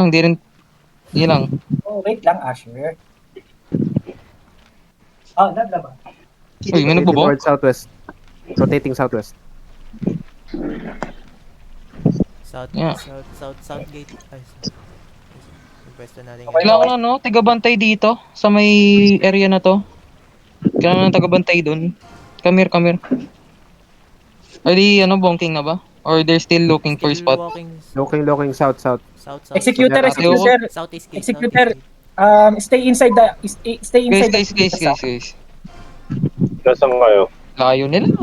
Hindi rin. Hindi lang. Oh, wait lang, Asher. Ah, ba? Uy, may Rotating nagbobo? towards southwest. Rotating southwest. Yeah. South gate. Ay, yung pwesto natin Okay. Kailangan na, no? Taga-bantay dito. Sa may area na to. Kailangan ng taga-bantay dun. Come here. Are they, bonking na ba? Or they're still looking for spot? Looking south. Executor, Ate, executor. Southeast gate. Executor. Stay inside stay inside Guys. Nasaan kayo? Layo nila.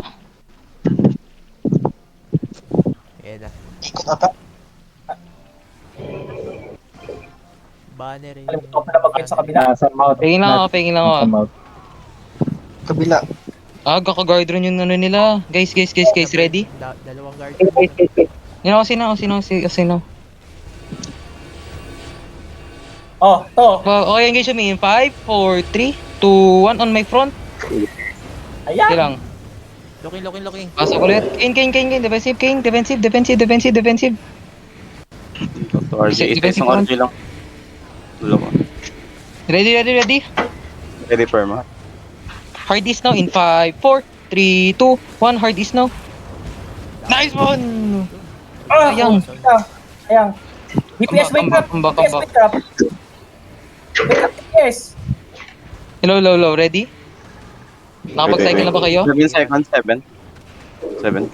Yan na. Ikot ata. Banner yun. Alam ko na mag-wait sa kabila. Nasa mouth. Pingin lang ako. Nasa mouth. Kabila. Kaka-guard run yung nila. Guys, ready? Dalawang guard. Yun ako, sino. Oh, to. Okay, engage me in 5, 4, 3, 2, 1 on my front. Ayan. Sige lang. Looking. Pasok ulit. Kane. Defensive. Ito, RJ. Isang RJ lang. Dalawa. Ready. Ready, Perma. Hard is now in 5, 4, 3, 2, 1. Hard is now. Nice one! Sayang. Ayan. DPS, wake up. Comeback. DPS, wake up. Wake up, DPS. Hello. Ready? Nakapag-cycle na ba kayo? 7 seconds, 7.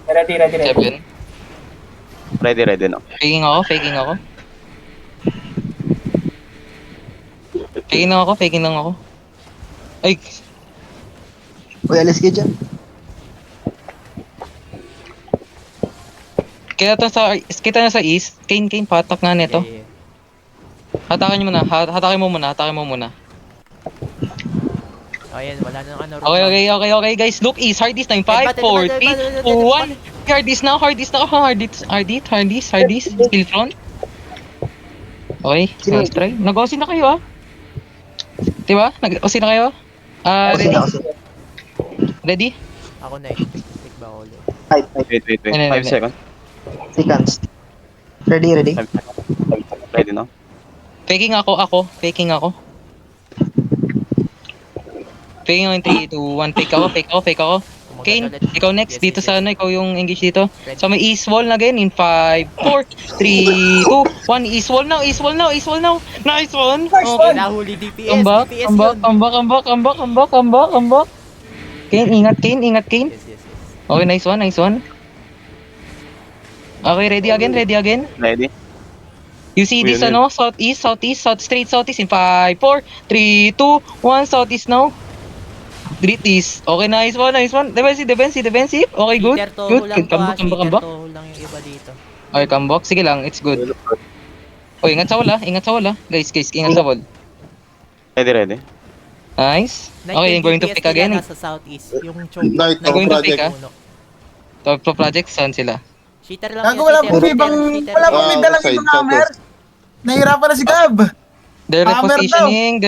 Ready. 7. Ready, no? Faking ako. Faking lang ako. Ay, Uy, alis kayo dyan. kita na sa east. Kane, patak nga nito. Yeah. Hatakin mo muna. Oh, yan. Wala na ano. Okay, guys. Look east. Hard is now in 5, 4, 3, 2, 1. Hard is now. Hard is. Still front. Okay, nice try. Nag-osin na kayo, ah. Diba? Nag-osin na kayo? Ready? Ready? Ako na eh. Pick ba ulit? Fight. Wait. Ano, 5 seconds. Seconds. Ready. 5 seconds. Ready, no? Faking ako. Faking ako in 3, 2, 1. Fake ako. Kane, ikaw next. Dito sa ikaw yung engage dito. So may east wall na again in 5, 4, 3, 2, 1. East wall now. Nice one. Okay. Nahuli DPS. Comeback. Kane, ingat Kane. Yes. Okay, nice one. Okay, ready again. Ready? You see this, Wait. straight southeast in 5, 4, 3, 2, 1. Southeast now. Greeties. Okay, nice one. Defensive. Okay, good. Comeback. Toho lang yung iba dito. Okay, comeback. Sige lang, it's good. Oh, ingat sa wall. Guys, ingat sa wall. Ready. Nice. Okay, I'm going to pick again. Nasa southeast. Yung choke. Night I'm going to pick, project. Top pro project, saan sila? Cheater lang Gago, wala pong may dalang Side, ibang hammer. Nahihirapan na si Gab. They're Hammer repositioning,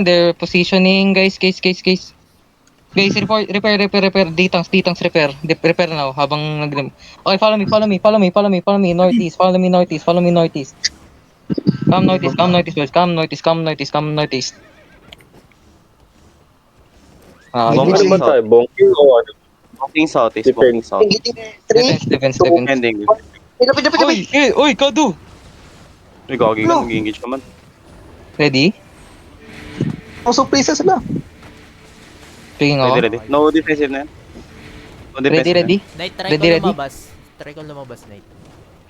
they're positioning, guys. Guys, repair. Ditang's repair. Repair now, habang Okay, follow me. Northeast. Follow me northeast. Come northeast, boys. Come northeast. Bongking Naman tayo, bongking o ano? Bongking southeast. Defense. Ending. Pinapit. Oy, Kadu! Uy, gagi ka. Mag-engage ka man. Ready? Surprise sila. Pingin ako. Ready. No defensive na yan. No defensive. Ready? Night, Ready? Try ko lumabas, Night.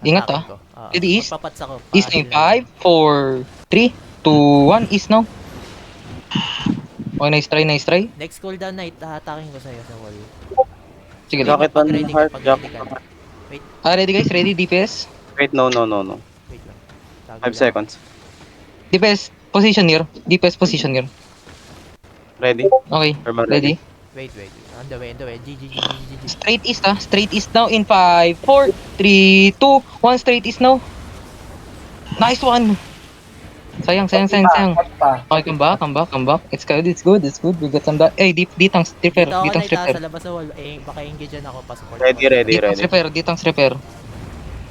Ingat, Hatakin ko. Ready, east? Magpapats ako. East na 5, 4, 3, 2, 1. East now. Okay, nice try. Next cooldown, Night. Hatakin ko sa'yo sa wall. Sige lang. Jacket Pag on ready ka, heart. pag Jacket ready ka. on heart. Ready guys? Ready, DPS? Wait, no. Wait lang. Tago 5 lang. seconds. DPS, position here. Ready? Okay, Perma ready? Wait. On the way. GG. Straight east now in 5, 4, 3, 2, 1. Straight east now. Nice one! Sayang. Okay, come back. It's good. We got some ditang's repair. Dito ako, Night, sa labas sa wall. Baka engage dyan ako pa support. Ready. Ditang's repair.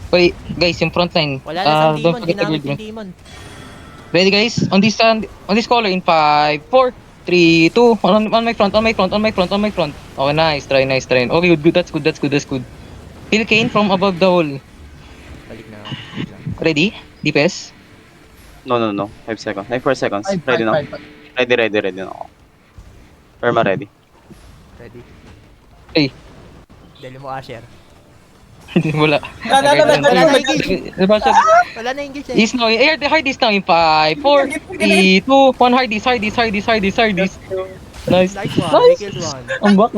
Wait, guys, yung front line. Wala na isang Don't demon, forget the ginamit guard yung rune. demon. Ready guys? On this color in 5, 4, 3, 2, on my front. Okay, nice try. Okay, good. That's good. Heal Kane from above the wall. Balik na. Ready? DPS? No. 5 seconds. 4 seconds. Five, Ready five, na. five, five. Ready na ako. Perma ready. Ready. Hey. Dali mo Asher. Wala. Wala Wala na English eh. Is now, the hard is now in 5, 4, 3, 2, 1 hard is. Nice. Nice one, we killed one. Ambak.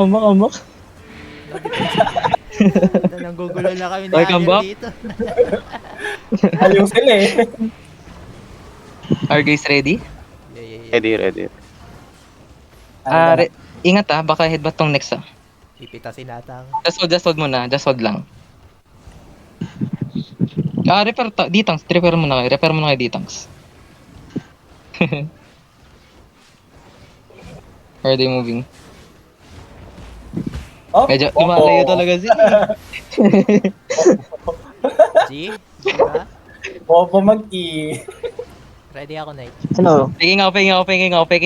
Nanggugulo na kami ni Okay, come Asher back. dito. Ayaw sila eh. Are guys ready? Yeah. Ready. Ingat baka headbutt tong next Pipitasin natang. Just hold muna, just hold lang. Repair mo na kayo D-Tanks. Are they moving? Oh, Medyo lumalayo talaga siya. G? Diba? Bobo mag-i. Ready ako, Knight. Ano? Picking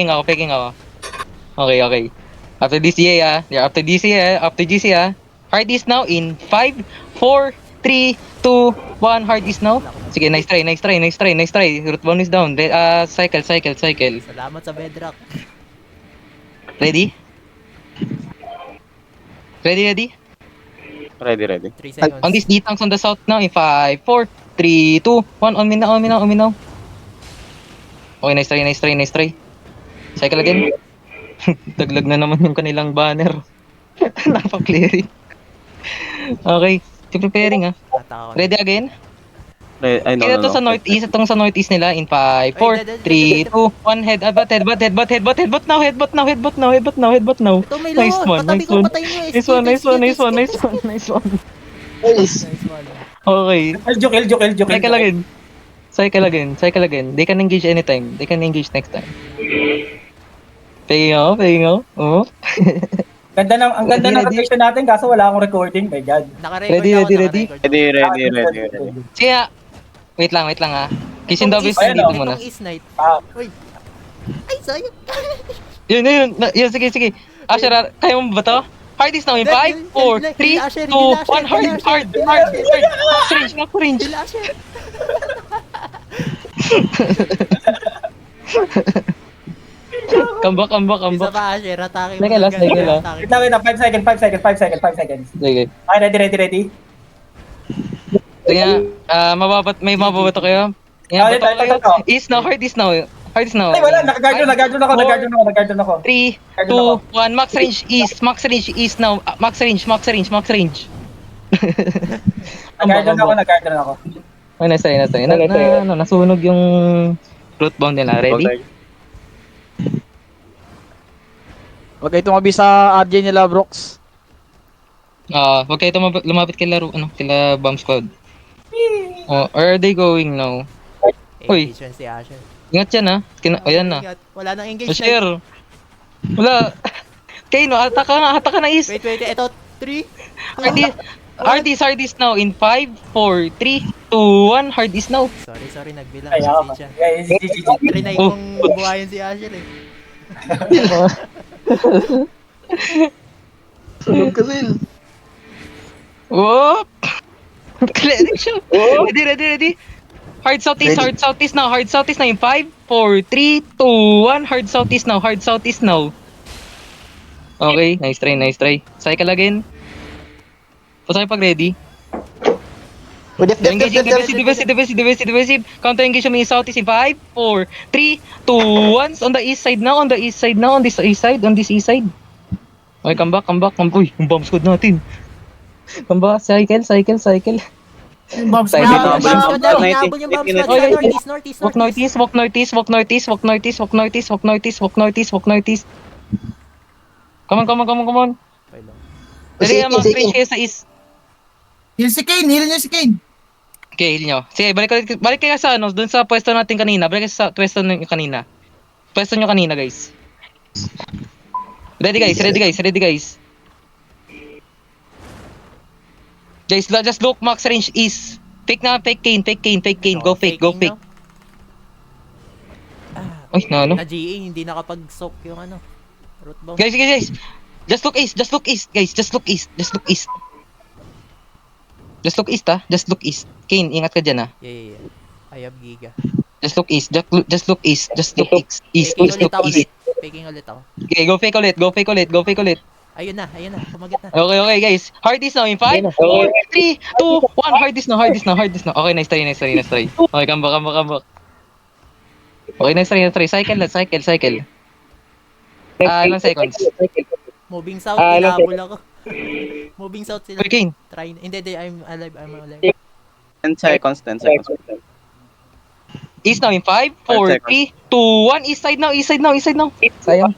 ako. Okay. After DCA after GC Hard is now in 5, 4, 3, 2, 1. Hard is now. Sige, nice try. Root bonus down. Cycle. Salamat sa bedrock. Ready? Ready. 3 seconds. On this D-Tanks on the south now in 5, 4, 3, 2, 1. On me now. Okay, nice try. Cycle again. Taglag na naman yung kanilang banner. Napa-clearing. Okay, preparing Ataka ko. Ready again? Ay, no. Kaya to sa northeast, itong sa northeast nila in 5, 4, 3, 2, 1, headbutt now. Ito may Nice law. one, Katabi nice ko one. patay mo eh. Nice one. Nice one. Nice. Okay, Cycle cycle again. They can engage anytime. They can engage next time. Paying out. Oh. Ang ganda ng rotation natin kaso wala akong recording. My God. Naka-record Ready, ako, ready? naka-record. Ready. Kaya, wait lang Kishin Itong Dobis is- dito Ayun, muna. Itong is Knight. Ah. Uy. Ay, sayang. Yun, sige. Asher, kaya mo ba to? Hard is now in 5, 4, 3, 2, 1, hard. Max range. Sila Asher. Comeback. Isa pa Asher. Atake mo. Teka lang, agad. teka lang. Atake Wait mo. lang, 5 seconds. Sige. Okay, ready. Sige nga, may mababato kayo? Ah, ito. Is now, hard is now. Ay, wala. Nag-guard ako. 3, 2, 1, max range is now. Max range. Nag-guard ako. Oh, nasa. Nasunog yung root bound nila. Ready? Huwag kayo tumabi sa RJ nila, Brooks. Huwag kayo lumapit kila bomb squad. Where are they going now? Uy. Engage yan si Asher. Ingat yan ayan na. Ingat. Wala nang engage. Knight. Asher! Wala! Kayo ataka na is! Wait. Ito. 3. Hard is now in 5, 4, 3, 2, 1. Hard is now. Sorry. Nagbilang. Ay, ako. Pasensya. Guys, Trinay kong buhayin si Asher eh. Sunog ka, Will. Whoop! Clearing siya. Ready. Hard southeast now in 5, 4, 3, 2, 1. Hard southeast now. Okay, nice try. Cycle again. Pasay pag ready. Engaging defensive. Counter engage mo yung southeast in 5, 4, 3, 2, 1. On the east side now. On this east side. Okay, come back. Uy, yung bomb squad natin. Come back, cycle. Yung bombs Side na. dito. Hinabol yung bomb squad. Walk northeast. Come on. Okay lang. Dali, mga range kayo sa east. Heal niyo si Kane. Okay, heal nyo. Sige, balik kayo sa dun sa pwesto natin kanina. Balik kayo sa pwesto nyo kanina. Pwesto nyo kanina, guys. Ready, guys. Guys, just look max range east. Fake na, fake Kane, fake Kane, fake Kane. Go fake, go Faking, fake. no? Ah, Ay, nalo. na GA, hindi nakapag-soak yung ano. Root bomb. Guys, guys, guys. Just look east, just look east, guys. Just look east, just look east. Just look east, just look east. Kane, ingat ka dyan, Yeah. I have Giga. Just look east, just look east, just look east. East, Faking just ulit look ako, east. Knight. Faking ulit ako. Okay, go fake ulit, go fake ulit, go fake ulit. Ayun na. Kumagit na. Okay, okay, guys. Hardest now in 5, 4, 3, 2, 1. Hardest now. Okay, nice try. Okay, come back. Okay, nice try. Cycle. Ilang seconds? Moving south, inahabol ako. Moving south sila. Uy, Kane. Try. Hindi, I'm alive. 10 seconds, 10 seconds. East now in 5, 4, 3, 2, 1. East side now. Sayang.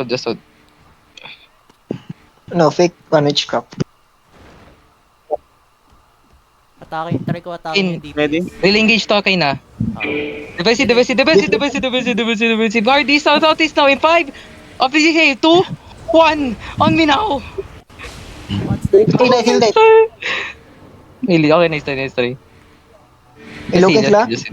Just hold. No, fake manage cup. Atake. Try ko atake In. yung DP. Ready? Really engage to, Kane, na. Defensive. Hardest southeast now in 5, officially 2, 1. On me now. What's the... Heal that. Really, okay, nice try. Hello, sila. Just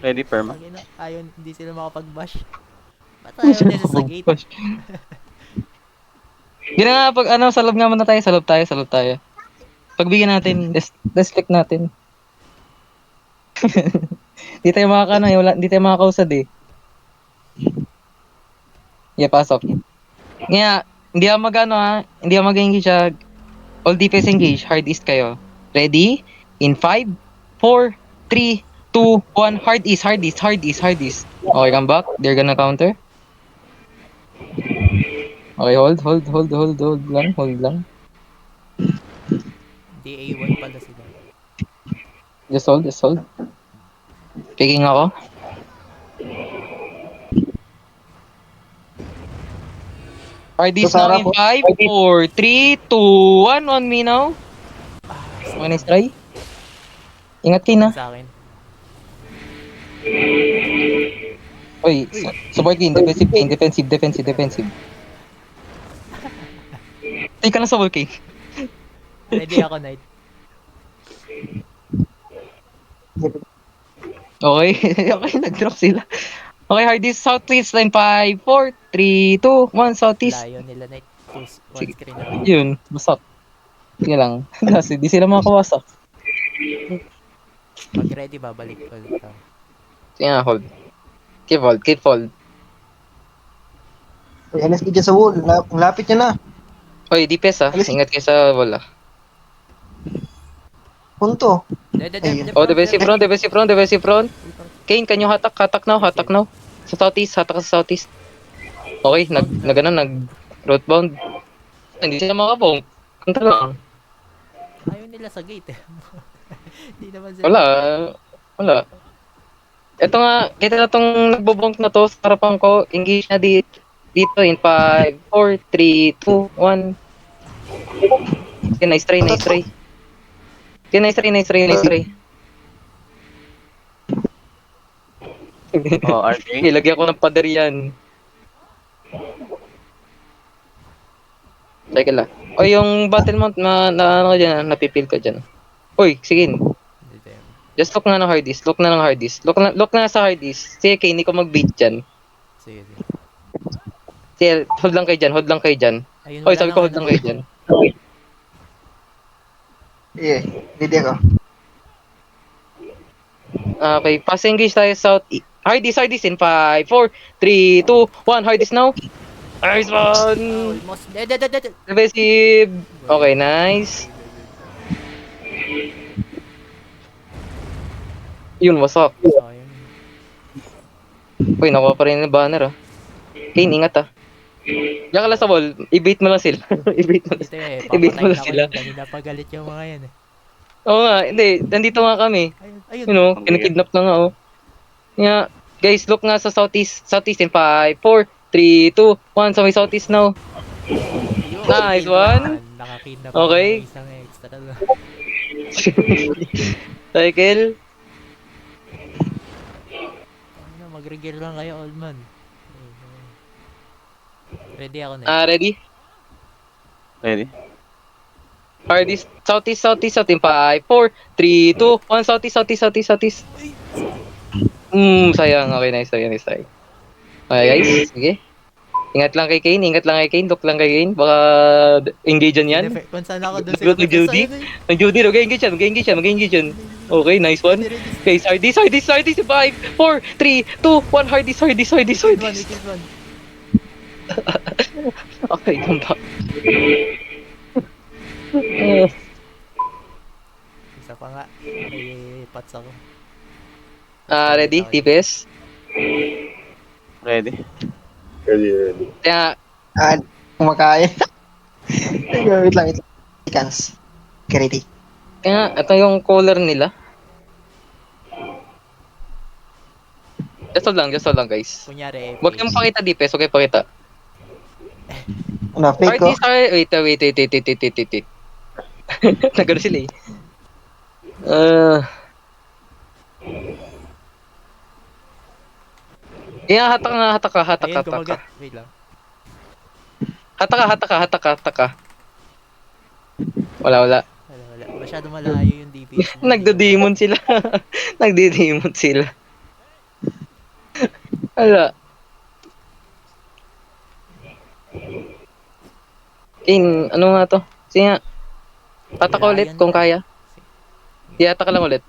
Ready, perma. Ayun, hindi sila makapag-bash. Ba't ayaw nila sa gate? Gina nga, pag ano, sa loob nga muna tayo, sa loob tayo. Pagbigyan natin, respect natin. Di tayo makakano, di tayo makakausad eh. Yeah, pasok. Kaya, hindi ako mag-ano ha, hindi ako mag-engage ha. All DPS engage, hard east kayo. Ready? In 5, 4, 3, 2, 1, hard east. Okay, come back. They're gonna counter. Okay, hold lang. DA1 pala sila. Just hold. Picking ako. Hard east now in 5, 4, 3, 2, 1 on me now. Okay, nice try. Ingat kayo na. Sa akin. Uy, support Kane, defensive. Tay ka lang sa wall, Kane. Ready ako, Knight. Okay, nag-drop sila. Okay, hardest southeast line 5, 4, 3, 2, 1, southeast. Layo nila, Knight. One Sige. screen na. Yun, basak. Sige lang. Kasi di sila makakawasak. Pag ready, babalik ulit ako. Sige nga, hold. Keep hold. LSK dyan sa wall. Lapit nyo na. Oy, DPS ingat kayo sa wall Punto. Oh, defensive front. Kane, can you hatak now. Sa southeast, hatak ka sa southeast. Okay, nag-roadbound. Hindi sila makabong. Kanta lang. Ayaw nila sa gate eh. Hindi naman sila. Wala. Ito nga, kita na tong nagbobonk na to sa harapan ko. Engage na dito in 5, 4, 3, 2, 1. Okay, nice try. Okay, nice try. Oh, RP. Ilagyan ko ng pader yan. Cycle lang. O yung battle mount ano dyan, napipil ka dyan. Uy, sige. Just look na ng hardest. Look na sa hardest. Sige, Kay, hindi ko mag-bait dyan. Sige. Sige, hold lang kayo dyan. Ayun, Oy, wala sabi ko nang hold lang kayo dyan. Yeah, ready ako. Okay, pass engage tayo south. Hardest in 5, 4, 3, 2, 1. Hardest now. Nice one! Almost. Defensive. Okay, nice. Yun, wasak. Sayang. Uy, nakuha pa rin yung banner Kane, ingat Diyan ka lang sa wall. I-bait mo lang sila. I-bait mo Ito eh, I-bait mo papatay lang na sila. ako. Kanina pa galit yung mga yan eh. Oo nga, hindi. Nandito nga kami. Ayun. You know, kinakidnap na nga Yeah, guys, look nga sa southeast. Southeast in 5, 4, 3, 2, 1. So may southeast now. Ayun, Nice one. Nakakidnap Okay. ng isang extra lang. Cycle. Ano, mag-regear lang kayo, old man. Ready ako na. Ready? Ready? Hardest, southeast, southeast, southeast. 5, 4, 3, 2, 1, southeast, southeast, southeast, southeast. Sayang. Okay, nice try, nice try. Okay, guys. Sige. Ingat lang kay Kane, ingat lang kay Kane, look lang kay Kane. Baka engage yan. Kung saan ako doon Good, Judy. Ang Judy, mag-engage yan, mag-engage yan, mag-engage yan. Okay, nice one. Okay, hardest, hardest, hardest. 5, 4, 3, 2, 1, hardest, hardest, hardest, hardest. Okay, come back. Isa pa nga. May pats ako. Ready? TPS? Ready? Kaya, Kumakain. Wait lang. Seconds. Okay, ready. kaya, ito yung color nila. Just hold lang, guys. Kunyari, Huwag kayong pakita DPS, huwag kayong pakita. Ano, fake ko? Hardest, wait. Nagano sila eh. Hatak Ayun, ka. kumagat. Wait lang. Hatak ka. Wala. Wala. Masyado malayo yung DPS. Nagdo-demon sila. Nagdi-demon sila. Wala. Kin, ano nga to? Sige nga. Patak Wala ulit yan kung na. kaya. Iyatak ka lang ulit.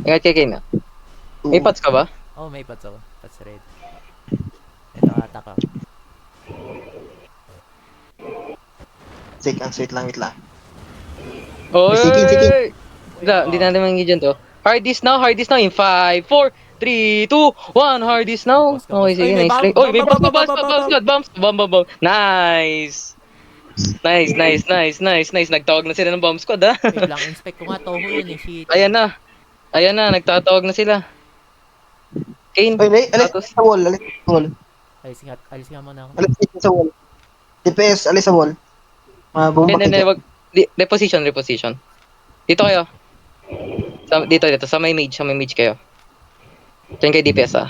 Ingat kay Kin. May pats ka ba? Oh, may pats ako. Pats ready. Ito, atak ako. Seconds, wait lang. Oy! Sige. Hindi natin mag-engage dyan to. Hardest now in 5, 4, 3, 2, 1, hardest now. Okay, sige, Ay, may nice bomb, play. Oy, may bomb, bombs. Nice. Nice. Nagtawag na sila ng bomb squad, ha? Wait lang, inspect ko nga Toho yun eh. Shit. Ayan na, nagtatawag na sila. Kane, Wait, alis status. sa wall. Alis nga muna ako. Alis sa wall. DPS, alis sa wall. Bumaba Hindi, kayo. wag. Reposition. Dito kayo. Dito, sa may mage kayo. Diyan kay DPS, ah.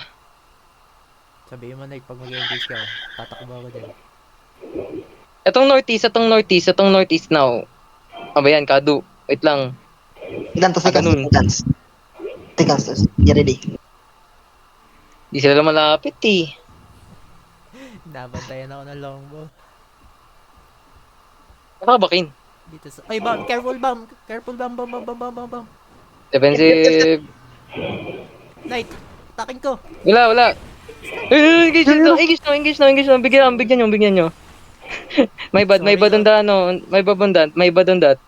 Sabihin mo na, pag mag-engage ka, tatakbo ako dyan. Itong northeast now. Aba yan, Kadu. Wait lang. Ilan to ganun. Seconds. Get ready. Di sila malapit, eh. Nabantayan ako ng longbow. Nakabakin. Dito sa... Ay, bomb! Careful, bomb! Defensive. Knight! Takin ko! Wala. Engage na. Bigyan nyo. May bad on that.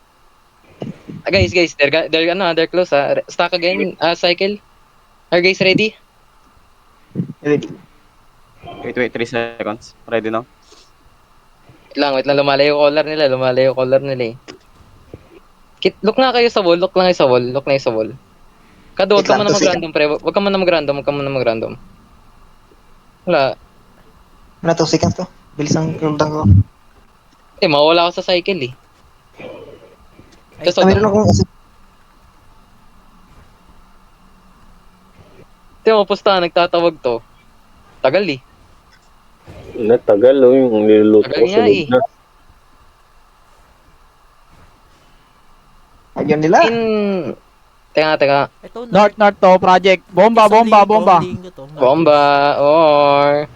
Guys, they're close, stack again, cycle. Are guys ready? Ready. Wait, 3 seconds. Ready now? Wait lang, lumalayo yung collar nila eh. Look nga kayo sa wall, look na kayo sa wall. Kado, huwag ka muna mag-random, pre. Huwag ka muna mag-random. Wala. Ano to? Seconds to? Bilis ang cooldown ko. Mawawala ako sa cycle eh. Just Meron akong pustahan, nagtatawag to. Tagal eh. Natagal yung niluluto Tagal ko nga eh. na. Ayun nila. Teka. Ito, North to, project. Bomba. Bombing ko to. Bomba, or...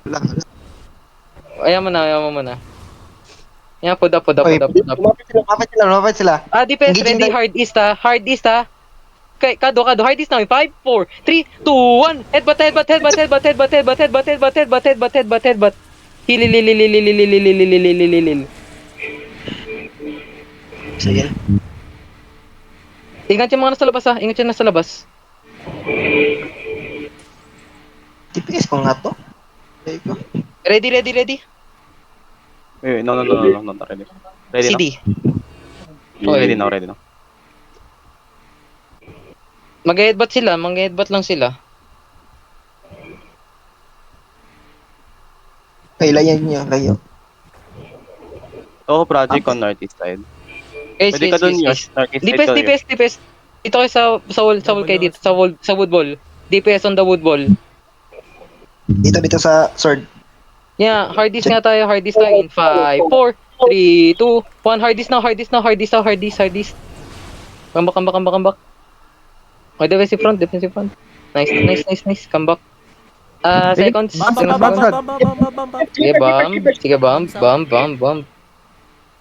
Wala. Ayaw mo na. Yan, pud up. Lumapit sila. Defense Engaging ready, hard east ha. Okay, Kado, hard east now. 5, 4, 3, 2, 1. Headbutt. Hilil. Sige. Ingat yung mga nasa labas, TPS ko nga to. There you go. Ready. Wait, no, not ready. Ready CD. now? Ready now. Mag-headbutt lang sila. Okay, layo. Oh, project on northeast side. Guys, Pwede ka dun yun. Northeast side DPS. Dito kayo sa wall kayo dito, sa wood ball. DPS on the wood ball. Dito sa sword. Yeah, hardest nga tayo, hardest tayo in 5, 4, 3, 2, 1. Hardest now, hardest now, hardest now, hardest. Come back. Okay, defensive front. Nice. Come back. Seconds. Bam. Sige, bam.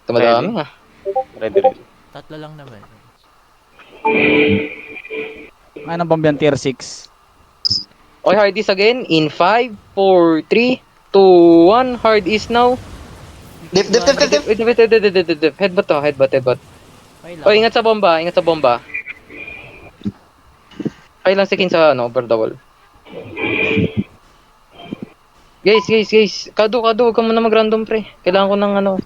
Tumadami ah. Ready. Tatlo lang naman. Ano bang yan, tier 6? Okay, hardest again in 5, 4, 3, 2, 1. Hard is now. Dip. Wait. Headbutt. Okay lang. Oh, ingat sa bomba. Ay lang seconds sa over the wall. Guys. Kado, huwag ka muna mag-random pre. Kailangan ko ng ano.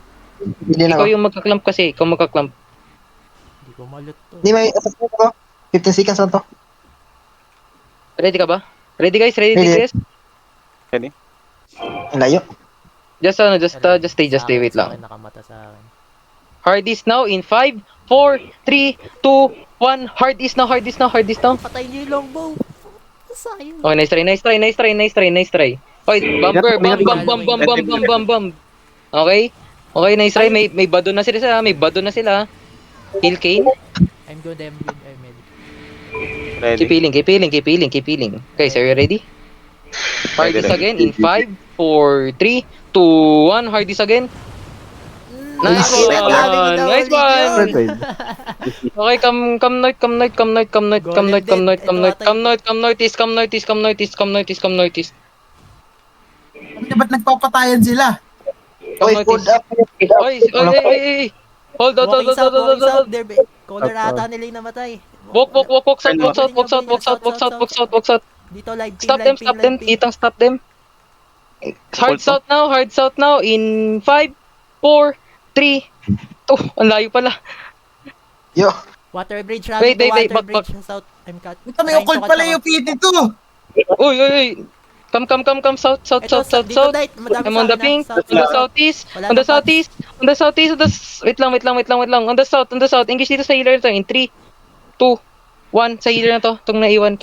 Hindi na Ikaw ako. yung magka-clamp kasi, ikaw magka-clamp. Hindi ko malot to. Hindi may assassin ko. 15 seconds lang to. Ready ka ba? Ready guys? Ready. Ang layo. Just stay, wait lang. Nakamata sa akin. Hard is now in 5, 4, 3, 2, 1. Hard is now. Patay niyo yung longbow. Sayang. Okay, nice try. Okay, bumper, bam. Okay, nice try. May bado na sila. Heal Kane. I'm good. I'm ready. Keep healing. Guys, are you ready? Hard is again in 5, 4, 3, 2, 1. Hard is again. Nice one. Okay, come Noit. Ano ba't nagpapatayan sila? Oy, hold up. Oy. Hold on. Walking south. Caller ata nila yung namatay. Walk south. Dito live ping. Stop them. Itang stop them. Hard south now in 5, 4, 3, 2. Ang layo pala. Yo. Water bridge. Wait, Water back. bridge south. I'm cut. Ito may occult pala yung PT2. Uy. Come south. I'm on the pink. On the southeast. Wait lang. On the south. Engage dito sa healer to in 3, 2, 1. Sa healer na to. Itong mga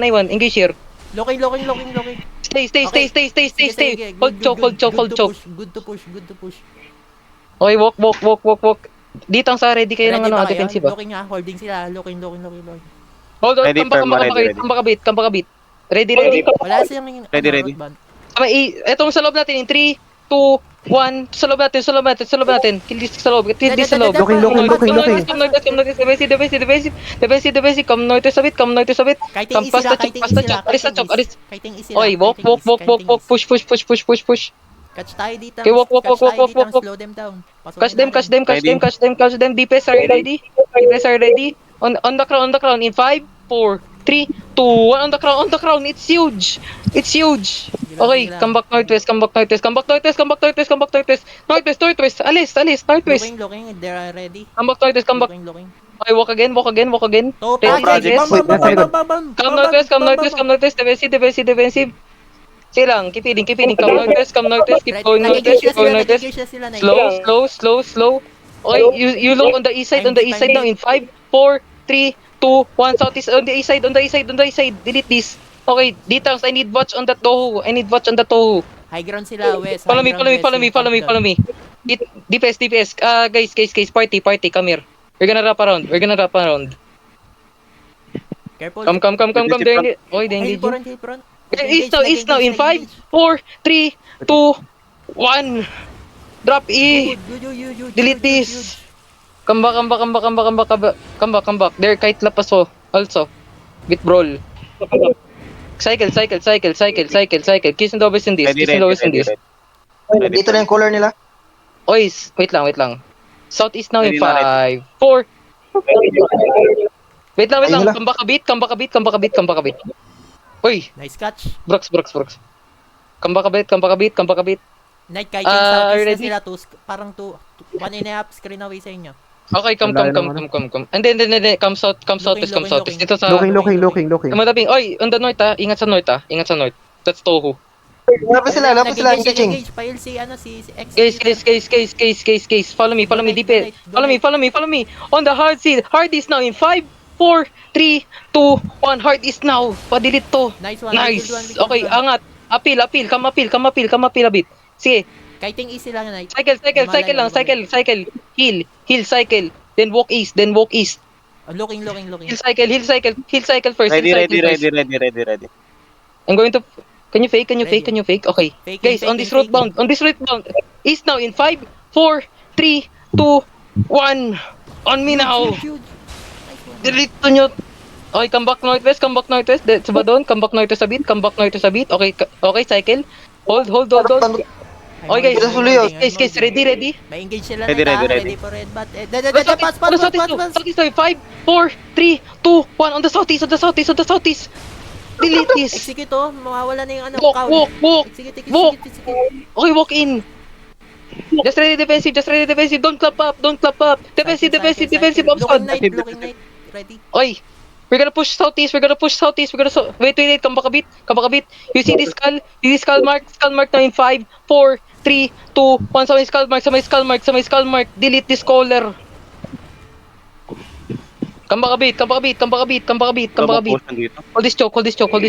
naiwan. Engage here. Looking. Stay. Sige. Hold choke. Good to push. Okay, walk. Dito ang sa ready kayo ng ano, defensive ba? Looking holding sila. Looking. Hold on, Ready, come back a bit. Ready. Wala silang Ready. Etong sa loob natin in 3, 2, 1. Sa loob natin. Kill this sa loob. Looking. Defensive. Come Noites a bit. Kiting easy lang. Aris. Kiting easy Okay, lang. walk. Push. Catch tayo dito. Okay, walk. Slow them down. Catch them. DPS are ready. On the crown in 5, 4, 3, 2, 1. On the crown. It's huge. Okay, come back northwest. Northwest. Alis, northwest. Looking. They're ready. Come back northwest. Looking. Okay, walk again. Top. Ready, yes. Come northwest. Defensive. Silang, keep healing. Come northwest. Keep going northwest. Slow. Okay, you look on the east side now in 5, 4, 3, 2, 1. Southeast on the east side. Delete this. Okay, details. I need watch on that Toho. High ground sila, west. Follow me. DPS. Guys. Party. Come here. We're gonna wrap around. Careful. Come. They're engaging. East now in 5, 4, 3, 2, 1. Drop E. Delete this. Come back. They're kite lapas also. With brawl. Cycle. Kiss and doubles in this. Ready. Dito na yung color nila. Oy, wait lang. Southeast now in Ready na, 5, 4. Wait lang. Ayun na. Come back a bit. Uy, Nice catch. Brox. Come back a bit. Night kiting southeast na ready? sila. Parang 1.5 screen away sa inyo. Okay, come. And then, come southwest. Dito sa... Looking. Tumadabing. Oy, on the north Ingat sa north. That's Toho. Lapis sila, engaging. Pail si X. Guys. Follow me. DPS. Follow me. On the hard seat. Hard is now in 5, 4, 3, 2, 1. Hard is now. Padelete to. Nice one. Nice. Good one. Okay, angat. Appeal, come appeal a bit. Sige, Kiting easy lang yun. cycle lang, cycle. Heal, cycle. Then walk east. Looking. Heal cycle first. Ready, heal ready, cycle first. ready. I'm going to... Can you fake? Ready. Okay. Faking, Guys, on faking, this route faking. bound. East now in 5, 4, 3, 2, 1. On me now. Huge. Nice one. Dito nyo. Okay, come back northwest. Diba doon? Come back northwest a bit. Okay, cycle. Hold. Okay, guys. Guys, ready? May engage sila Ready, na ready. ready for red bat. Pass. Southeast now, 5, 4, 3, 2, 1. On the southeast. Delete this. Execute oh, mawawala na yung ano, Walk. Execute. Okay, walk in. Just ready defensive. Don't clap up. Defensive, Looking upside. night. Ready. Okay. We're gonna push southeast. Wait. Come back a bit. You see this skull mark now in 5, 4, 3, 2, 1. Sa may skull mark. Delete this caller. Come back a bit. Potion dito. Hold this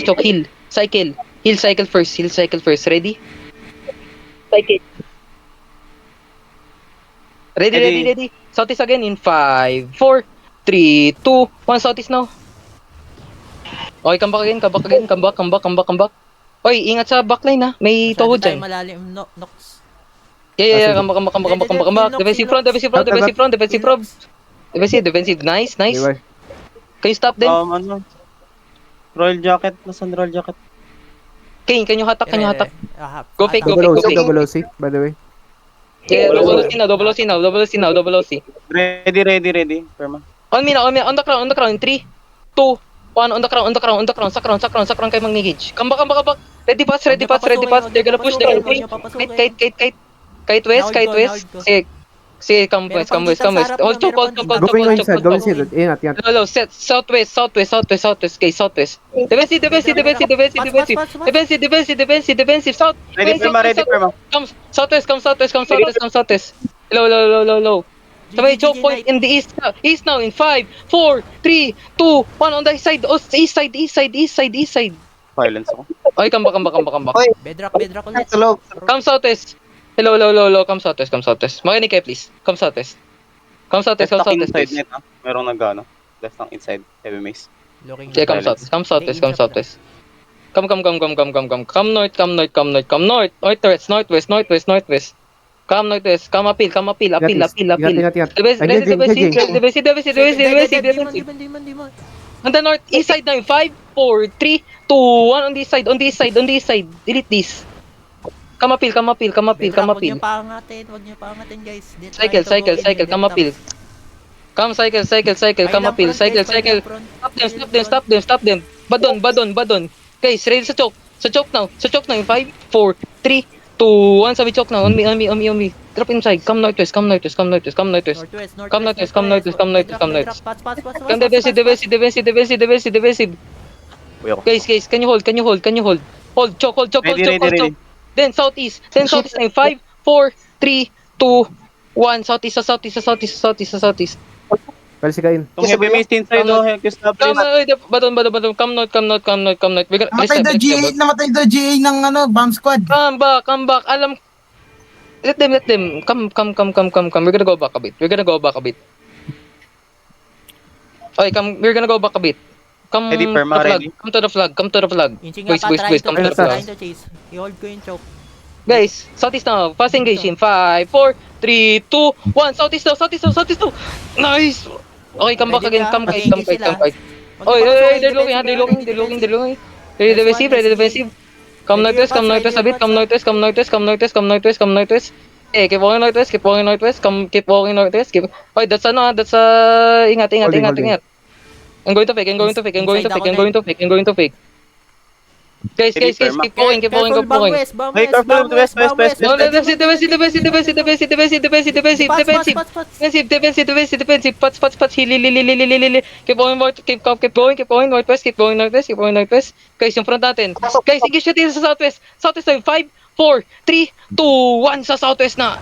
choke. Heal. Cycle first. Ready? Cycle. Ready. Southeast again in 5, 4, 3, 2, 1. Southeast now. Okay, come back again. Come back. Oy, ingat sa backline ha. May toho Masyado tayo dyan. malalim, Nox. Yeah. Come back. Defensive front. Defensive. Nice. Anyway, Can you stop them? Royal Jacket. Nasaan Royal Jacket? Kane, can you hatak? Go fake. double OC, by the way. Yeah, double OC now. Ready. Perma. On me now. On the crown. In 3, 2, 1. On the crown. Sa crown kayo mag-engage. Come back. Ready pass. They're gonna push. Kite west. Sige, come west. Hold choke. Going inside. Ingat. No, set southwest. Okay, southwest. Defensive. South. Ready, Perma. Come southwest. Low. Sabay choke point in the east now in 5, 4, 3, 2, 1 on the side. East side. Violence ako. Okay, come back. Bedrock ulit. Sa loob. Come southwest. Hello. Come southwest. Makinig kayo, please. Come southwest. Inside Please. net, ha? Merong nag-ano. Left ng inside. Heavy mace. Looking Yeah, come southwest. Come north. Northwest. Come northwest. Come appeal. Ingat. Defensive. Demon. On the north, east side now, 5, 4, 3, 2, 1 on this side. Delete this. Come appeal. Huwag niyo paangatin guys. Cycle, come appeal. Come cycle, come appeal. Cycle. Stop them. Badon. Guys, ready sa choke. Sa choke now in 5, 4, 3, 2, 1. Sabi choke now. On me. Drop inside. Come northwest. Come northwest. Come defensive. Uy, ako. Guys, can you hold? Hold, choke. Ready. Then southeast na in 5, 4, 3, 2, 1. Southeast. Palsikain. Kung heavy mace inside, Come, badon. Come north. Namatay daw GA ng bomb squad. Come back. Let them. Come. We're gonna go back a bit. Okay, we're gonna go back a bit. Come Ready, to Perma, the flag. ready? Come to the flag. Inching Boys, nga pa, come to the flag. trying to chase. I-hold ko yung choke. Guys, southeast now. Fast engage in 5, 4, 3, 2, 1. Southeast now. Nice. Okay, come back again. Come kite. Oy, they're looking. Ready defensive. Come northwest a bit. Come northwest. Eh, keep walking northwest. Keep walking northwest. Oy, that's ingat. I'm going to fake. Guys, keep walking. Hey, careful, west. No, defensive. Pats. Heal. Keep going northwest. Guys, yung front natin. Guys, engage natin sa southwest. Southwest tayo. 5, 4, 3, 2, 1 sa southwest na.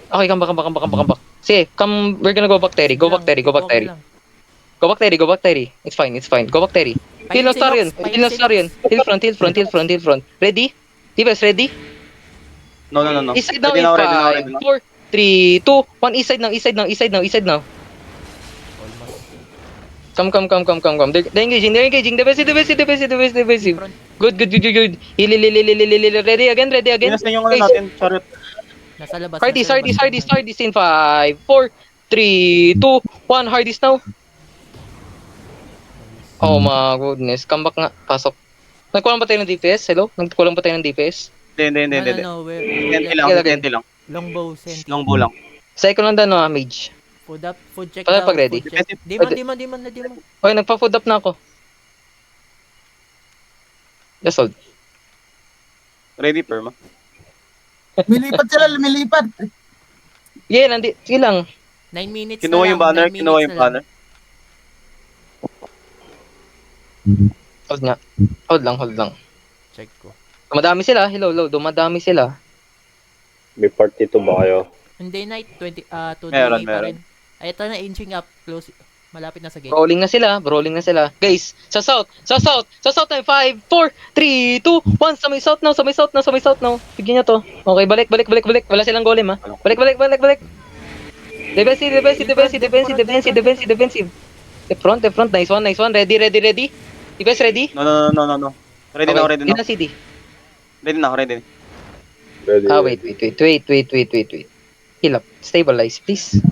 Okay, come back. Sige, we're gonna go back Terry. Go back Terry. It's fine. Go back Terry. Heal na star yun. Heal na star yun. Heal front, heal front, heal front, heal front. Ready? Defense, ready? No, no, no, no. East side now Ready in na, ready na, ready 5, na. 4, 3, 2, 1. East side now, east side now, east side now, east side now. Come. They're engaging. Defensive. Good. Heal. Ready again. Pinas na yung ano Guys, natin, chariot. Nasa labas. Hardis in 5, 4, 3, 2, 1. Hardis now. Oh my goodness. Come back nga. Pasok. Nagkulang pa tayo ng DPS? Hello? Nagkulang pa tayo ng DPS? Hindi. No, Senti lang, Okay. senti lang. Longbow, senti. Longbow lang. Cycle lang no, mage. Food up, food check Pag daw, ready. food check. Defensive. Demon. Okay, nagpa-food up na ako. Just hold. Ready, perma. Lumilipat sila, lumilipat. Yeah, sige lang. 9 minutes Kinuha na yung lang, banner, 9 kinuha minutes yung na lang. banner. Hold nga. Hold lang. Check ko. Dumadami sila. Hello. Dumadami sila. May party to ba kayo? Hindi, night, 2 Meron, day pa meron. rin. Ay, ito na, inching up, close. Malapit na sa gate. Rolling na sila. Guys, sa south na 5, 4, 3, 2, 1. Sa may south now. Bigyan niya to. Okay, balik. Wala silang golem ha. Balik. Defensive. The front. Nice one. Ready. Defense ready? No. Ready na, ready na. Yun na CD. Ready na, ready. Ready. Wait. Heal up. Stabilize, please.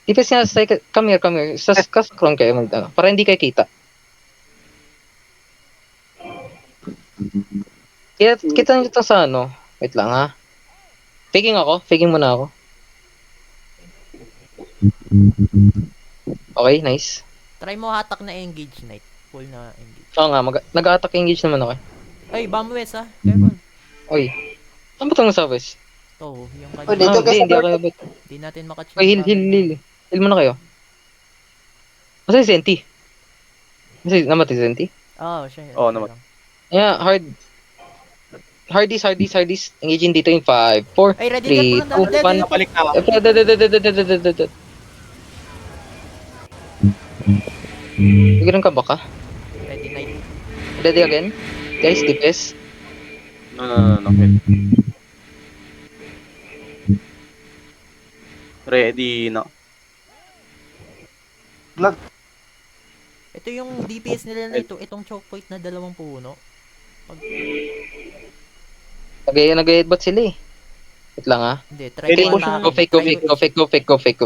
Defense nga, come here. Sa crown kayo para hindi kayo kita. Kita nyo ito sa ano. Wait lang ha. Faking muna ako. Okay, nice. Try mo hatak na engage, night. Full na engage. Oo nga, nag-attack engage naman ako. Ay, bomb west ha. Careful. Oy. Saan ba itong nasa west? Ito, yung Oh, kanina. dito guys, Hindi ako nabot. Hindi natin makachill. Oy, heal. Heal muna kayo. Masa si Senti? Namatay si Senti? Oo, siya. Oo, naman. Yeah, Hardis. Engaging dito in 5, 4, Ay, ready 3, na po. 2, 1. Napalik na ako. Bigyan ka ba ka? Ready, night. Ready again? Guys, DPS. No. Ready na. Ito yung DPS nila na ito. Itong choke point na 2 puno. Nag-headbutt sila eh. Wait lang ha. Hindi, try Ready, mo push na. Go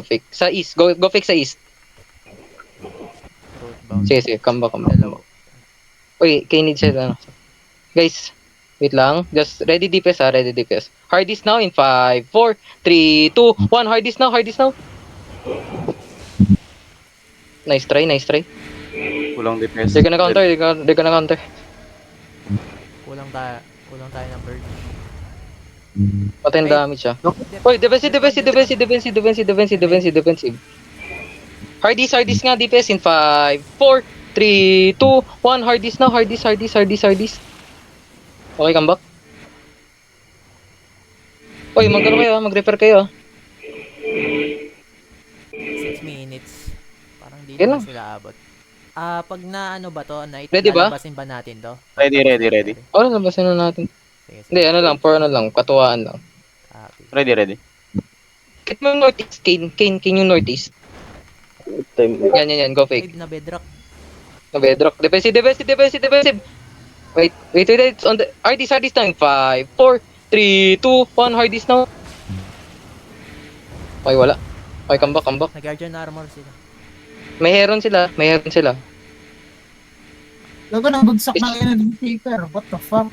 fake sa east. Go fake sa east. Sige, come back. Uy, kayo need siya. Guys, wait lang. Just ready DPS ha, ready DPS. Hardis now in 5, 4, 3, 2, 1. Hardis now. Nice try. Kulang DPS. They're gonna counter. Kulang tayo ng bird. Patay na damage siya. Uy, defensive. Hardis nga, DPS in 5, 4, 3, 2, 1. Hardis now. Hardis. Okay, come back. Uy, mag-repair kayo. 6 minutes. Parang di Yan na lang. sila abot. Pag na ano ba to, night, Ready ba? lalabasin ba natin to? Ready. Ano nabasin na natin? Sige. Hindi, ano lang, katuwaan lang. Copy. Ready. Kit mo yung northeast, Kane yung northeast. Time. Yan, go fake. Wave na bedrock. No bedrock. Defensive. Wait, it's on the Hardis now. 5, 4, 3, 2, 1. Hardis now. Okay, wala. Okay, come back. Nag-guardian armor sila. May heron sila. Lago nang bagsak ng energy taker. What the fuck?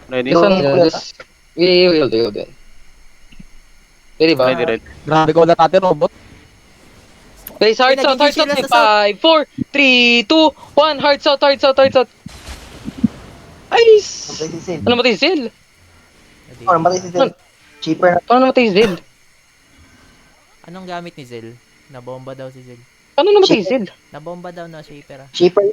Ready. Just we'll do it. Ready ba? Ready. Grabe ko ulit natin, robot. Guys, hard south. 5, 4, 3, 2, 1. Hard south. Nice! Namatay si Sil. Ano namatay si Zil? Ready. Namatay si Sil. Cheaper na. Paano namatay si Zil? Anong gamit ni Zil? Nabomba daw si Zil. Paano namatay si Zil? Nabomba daw na shaper ah. Cheaper.